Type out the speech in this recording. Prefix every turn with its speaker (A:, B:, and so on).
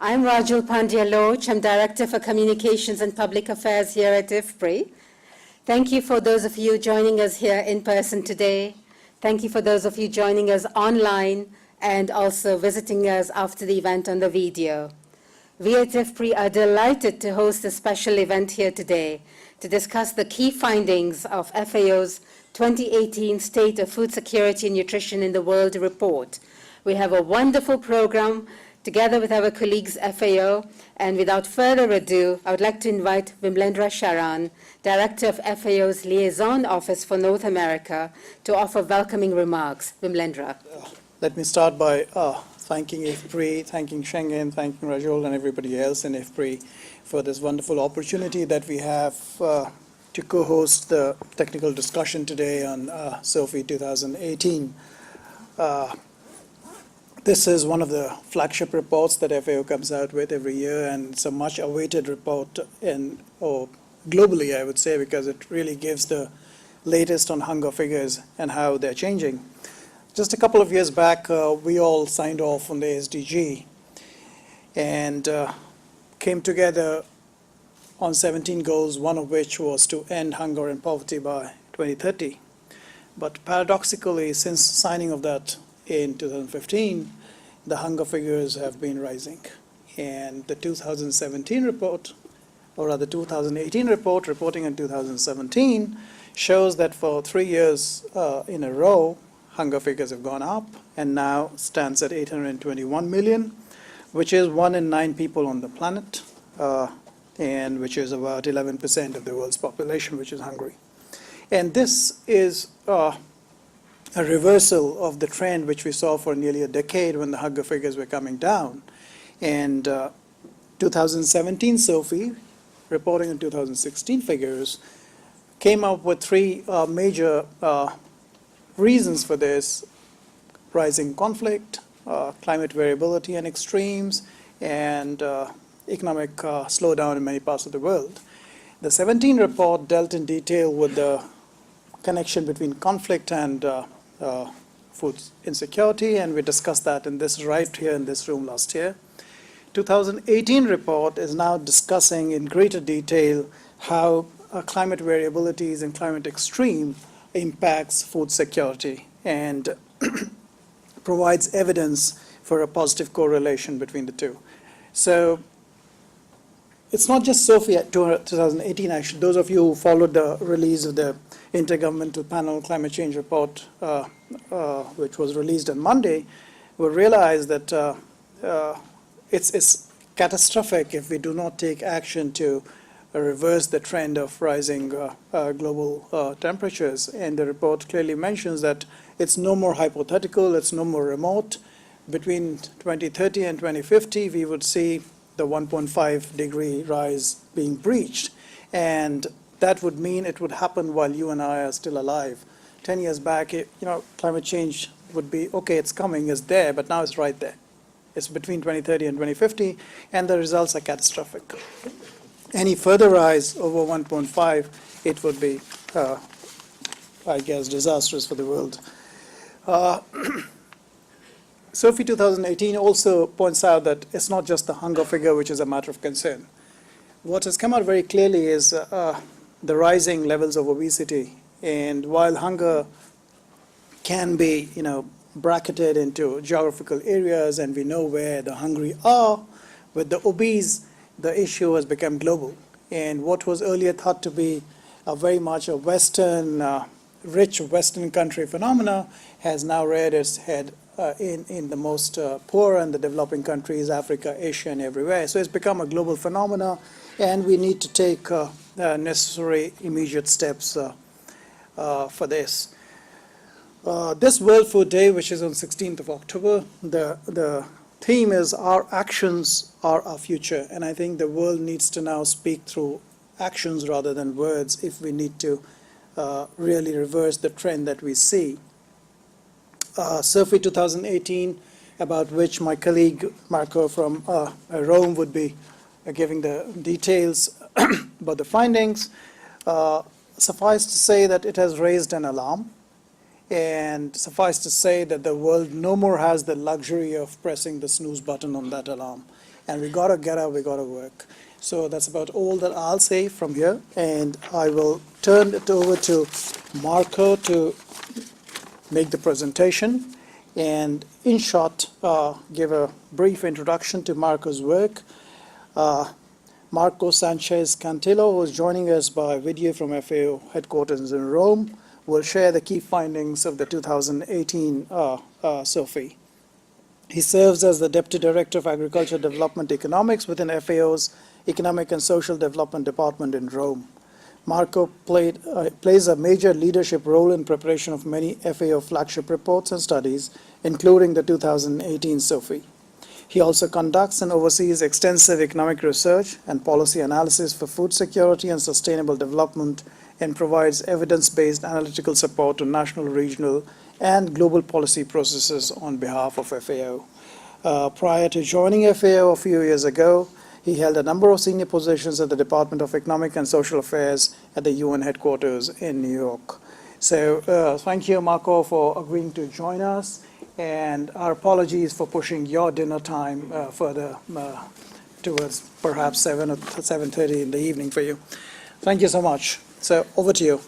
A: I'm Rajul Pandya-Loach. I'm Director for Communications and Public Affairs here at IFPRI. Thank you for those of you joining us here in person today. Thank you for those of you joining us online and also visiting us after the event on the video. We at IFPRI are delighted to host a special event here today to discuss the key findings of FAO's 2018 State of Food Security and Nutrition in the World report. We have a wonderful program together with our colleagues FAO, and without further ado, I would like to invite Vimlendra Sharan, Director of FAO's Liaison Office for North America, to offer welcoming remarks. Vimlendra.
B: Let me start by thanking IFPRI, thanking Sharan, thanking Rajul and everybody else in IFPRI for this wonderful opportunity that we have to co-host the technical discussion today on SOFI 2018. This is one of the flagship reports that FAO comes out with every year, and it's a much awaited report globally, I would say, because it really gives the latest on hunger figures and how they're changing. Just a couple of years back, we all signed off on the SDG and came together on 17 goals, one of which was to end hunger and poverty by 2030. But paradoxically, since signing of that in 2015, the hunger figures have been rising. And the 2017 report, or rather 2018 report, reporting in 2017, shows that for 3 years in a row, hunger figures have gone up and now stands at 821 million, which is 1 in 9 people on the planet, and which is about 11% of the world's population, which is hungry. And this is a reversal of the trend which we saw for nearly a decade when the hunger figures were coming down. And 2017 SOFI, reporting on 2016 figures, came up with 3 major reasons for this: rising conflict, climate variability and extremes, and economic slowdown in many parts of the world. The 17 report dealt in detail with the connection between conflict and food insecurity, and we discussed that right here in this room last year. 2018 report is now discussing in greater detail how climate variabilities and climate extreme impacts food security and provides evidence for a positive correlation between the two. So it's not just SOFI 2018, actually. Those of you who followed the release of the Intergovernmental Panel Climate Change Report, which was released on Monday, will realize that it's catastrophic if we do not take action to reverse the trend of rising global temperatures. And the report clearly mentions that it's no more hypothetical, it's no more remote. Between 2030 and 2050, we would see the 1.5 degree rise being breached. And that would mean it would happen while you and I are still alive. 10 years back, climate change would be, okay, it's coming, it's there, but now it's right there. It's between 2030 and 2050, and the results are catastrophic. Any further rise over 1.5, it would be, I guess, disastrous for the world. SOFI 2018 also points out that it's not just the hunger figure which is a matter of concern. What has come out very clearly is the rising levels of obesity. And while hunger can be, bracketed into geographical areas, and we know where the hungry are, with the obese, the issue has become global. And what was earlier thought to be very much a Western, rich Western country phenomena has now reared its head in the most poor and the developing countries, Africa, Asia, and everywhere. So it's become a global phenomena, and we need to take necessary immediate steps for this. This World Food Day, which is on 16th of October, the theme is our actions are our future. And I think the world needs to now speak through actions rather than words if we need to really reverse the trend that we see. SOFI 2018, about which my colleague Marco from Rome would be giving the details about the findings, suffice to say that it has raised an alarm. And suffice to say that the world no more has the luxury of pressing the snooze button on that alarm. and we got to get up, we got to work. So that's about all that I'll say from here, and I will turn it over to Marco to make the presentation and, in short, give a brief introduction to Marco's work. Marco Sanchez Cantillo, who is joining us by video from FAO headquarters in Rome, will share the key findings of the 2018 SOFI. He serves as the Deputy Director of Agriculture Development Economics within FAO's Economic and Social Development Department in Rome. Marco plays a major leadership role in preparation of many FAO flagship reports and studies, including the 2018 SOFI. He also conducts and oversees extensive economic research and policy analysis for food security and sustainable development, and provides evidence-based analytical support to national, regional, and global policy processes on behalf of FAO. Prior to joining FAO a few years ago, he held a number of senior positions at the Department of Economic and Social Affairs at the UN headquarters in New York. So thank you, Marco, for agreeing to join us, and our apologies for pushing your dinner time further towards perhaps 7 or 7:30 in the evening for you. Thank you so much. So over to you.